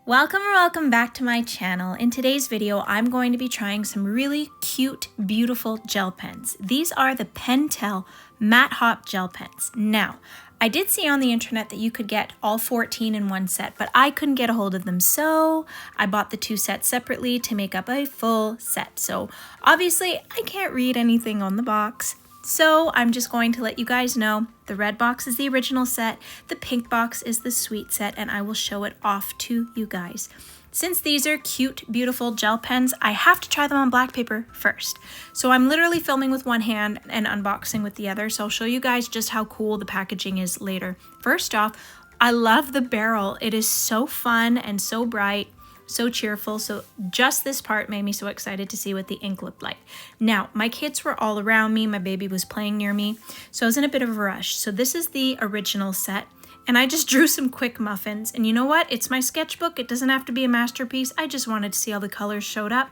Welcome or welcome back to my channel. In today's video, I'm going to be trying some really cute, beautiful gel pens. These are the Pentel Mattehop Gel pens. Now, I did see on the internet that you could get all 14 in one set, but I couldn't get a hold of them, so I bought the two sets separately to make up a full set. So obviously, I can't read anything on the box. So I'm just going to let you guys know the red box is the original set, the pink box is the sweet set, and I will show it off to you guys. Since these are cute, beautiful gel pens, I have to try them on black paper first. So I'm literally filming with one hand and unboxing with the other, so I'll show you guys just how cool the packaging is later. First off, I love the barrel. It is so fun and so bright. So cheerful. So just this part made me so excited to see what the ink looked like. Now, my kids were all around me. My baby was playing near me. So I was in a bit of a rush. So this is the original set. And I just drew some quick muffins. And you know what? It's my sketchbook. It doesn't have to be a masterpiece. I just wanted to see how the colors showed up.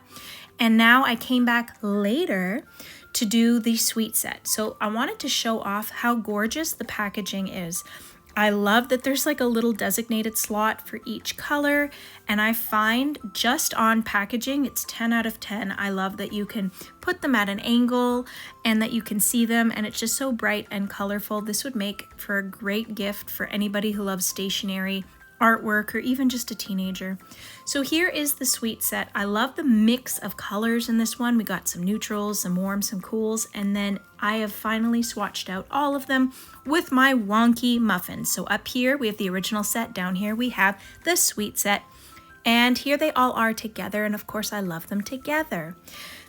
And now I came back later to do the sweet set. So I wanted to show off how gorgeous the packaging is. I love that there's like a little designated slot for each color, and I find just on packaging it's 10 out of 10. I love that you can put them at an angle and that you can see them, and it's just so bright and colorful. This would make for a great gift for anybody who loves stationery, artwork, or even just a teenager. So here is the sweet set. I love the mix of colors in this one. We got some neutrals, some warms, some cools, and then I have finally swatched out all of them with my wonky muffins. So up here we have the original set, down here we have the sweet set, and here they all are together, and of course I love them together.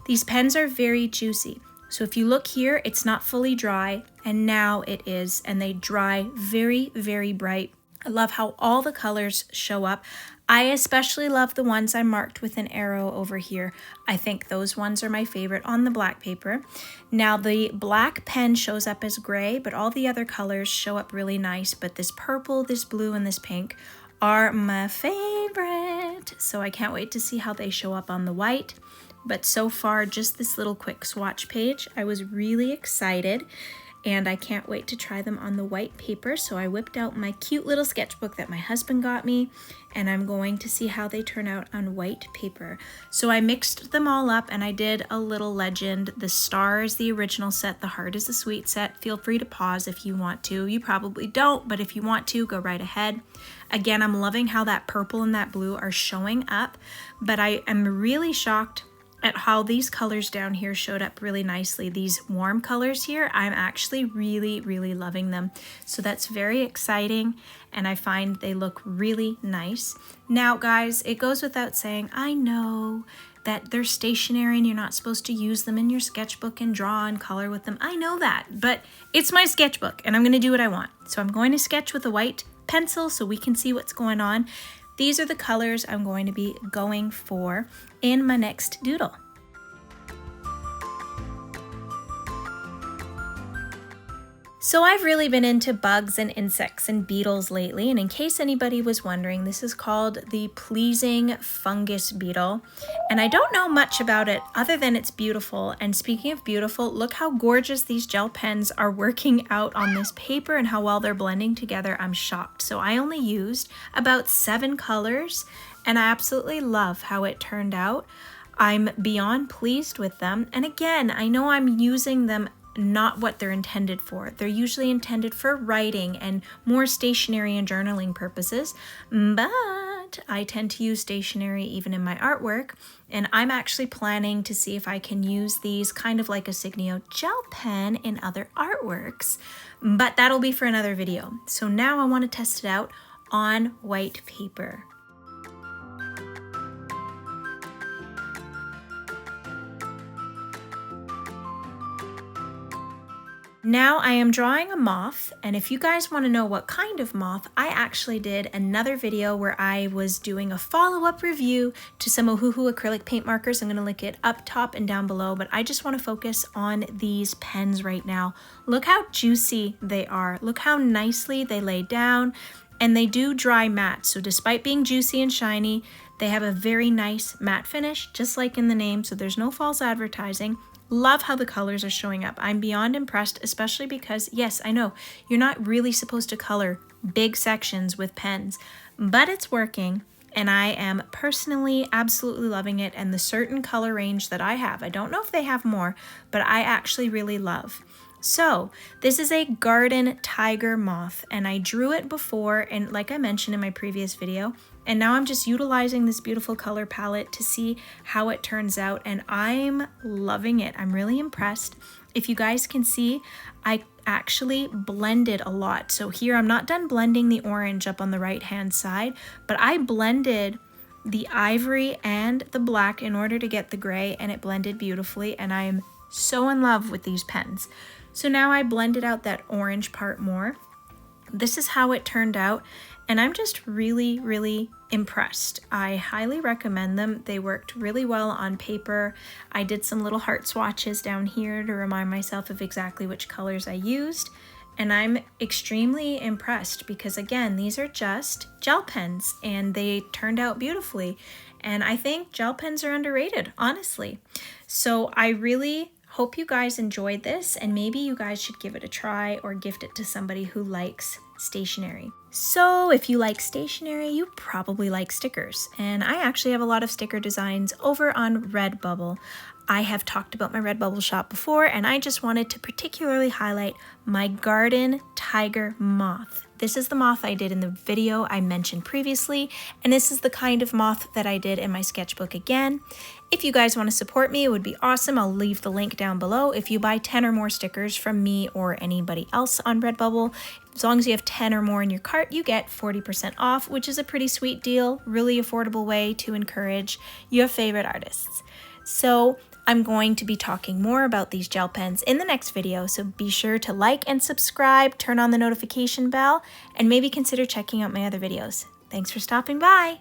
These pens are very juicy. So if you look here, it's not fully dry, and now it is, and they dry very, very bright. I love how all the colors show up. I especially love the ones I marked with an arrow over here. I think those ones are my favorite on the black paper. Now the black pen shows up as gray, but all the other colors show up really nice. But this purple, this blue, and this pink are my favorite. So I can't wait to see how they show up on the white. But so far, just this little quick swatch page, I was really excited. And I can't wait to try them on the white paper. So I whipped out my cute little sketchbook that my husband got me, and I'm going to see how they turn out on white paper. So I mixed them all up and I did a little legend. The star is the original set, the heart is the sweet set. Feel free to pause if you want to. You probably don't, but if you want to, go right ahead. Again, I'm loving how that purple and that blue are showing up, but I am really shocked at how these colors down here showed up really nicely. These warm colors here, I'm actually really, really loving them. So that's very exciting, and I find they look really nice. Now guys, it goes without saying, I know that they're stationary and you're not supposed to use them in your sketchbook and draw and color with them. I know that, but it's my sketchbook and I'm gonna do what I want. So I'm going to sketch with a white pencil so we can see what's going on. These are the colors I'm going to be going for in my next doodle. So I've really been into bugs and insects and beetles lately, and in case anybody was wondering, this is called the pleasing fungus beetle, and I don't know much about it other than it's beautiful. And speaking of beautiful, look how gorgeous these gel pens are working out on this paper and how well they're blending together. I'm shocked. So I only used about 7 colors, and I absolutely love how it turned out. I'm beyond pleased with them, and again, I know I'm using them not what they're intended for. They're usually intended for writing and more stationery and journaling purposes, but I tend to use stationery even in my artwork, and I'm actually planning to see if I can use these kind of like a Signio gel pen in other artworks, but that'll be for another video. So now I want to test it out on white paper. Now I am drawing a moth, and if you guys want to know what kind of moth, I actually did another video where I was doing a follow-up review to some Ohuhu acrylic paint markers. I'm going to link it up top and down below, but I just want to focus on these pens right now. Look how juicy they are. Look how nicely they lay down, and they do dry matte. So despite being juicy and shiny, they have a very nice matte finish, just like in the name, so there's no false advertising. Love how the colors are showing up. I'm beyond impressed, especially because, yes, I know, you're not really supposed to color big sections with pens, but it's working. and I am personally absolutely loving it and the certain color range that I have. I don't know if they have more, but I actually really love. So this is a garden tiger moth, and I drew it before, and like I mentioned in my previous video, and now I'm just utilizing this beautiful color palette to see how it turns out, and I'm loving it. I'm really impressed. If you guys can see, I actually blended a lot. So here I'm not done blending the orange up on the right hand side, but I blended the ivory and the black in order to get the gray, and it blended beautifully, and I am so in love with these pens. So now I blended out that orange part more. This is how it turned out, and I'm just really, really impressed. I highly recommend them. They worked really well on paper. I did some little heart swatches down here to remind myself of exactly which colors I used, and I'm extremely impressed because, again, these are just gel pens and they turned out beautifully, and I think gel pens are underrated, honestly. So I really hope you guys enjoyed this, and maybe you guys should give it a try or gift it to somebody who likes stationery. So if you like stationery, you probably like stickers, and I actually have a lot of sticker designs over on Redbubble. I have talked about my Redbubble shop before, and I just wanted to particularly highlight my garden tiger moth. This is the moth I did in the video I mentioned previously, and this is the kind of moth that I did in my sketchbook again. If you guys want to support me, it would be awesome. I'll leave the link down below. If you buy 10 or more stickers from me or anybody else on Redbubble, as long as you have 10 or more in your cart, you get 40% off, which is a pretty sweet deal, really affordable way to encourage your favorite artists. So I'm going to be talking more about these gel pens in the next video, so be sure to like and subscribe, turn on the notification bell, and maybe consider checking out my other videos. Thanks for stopping by.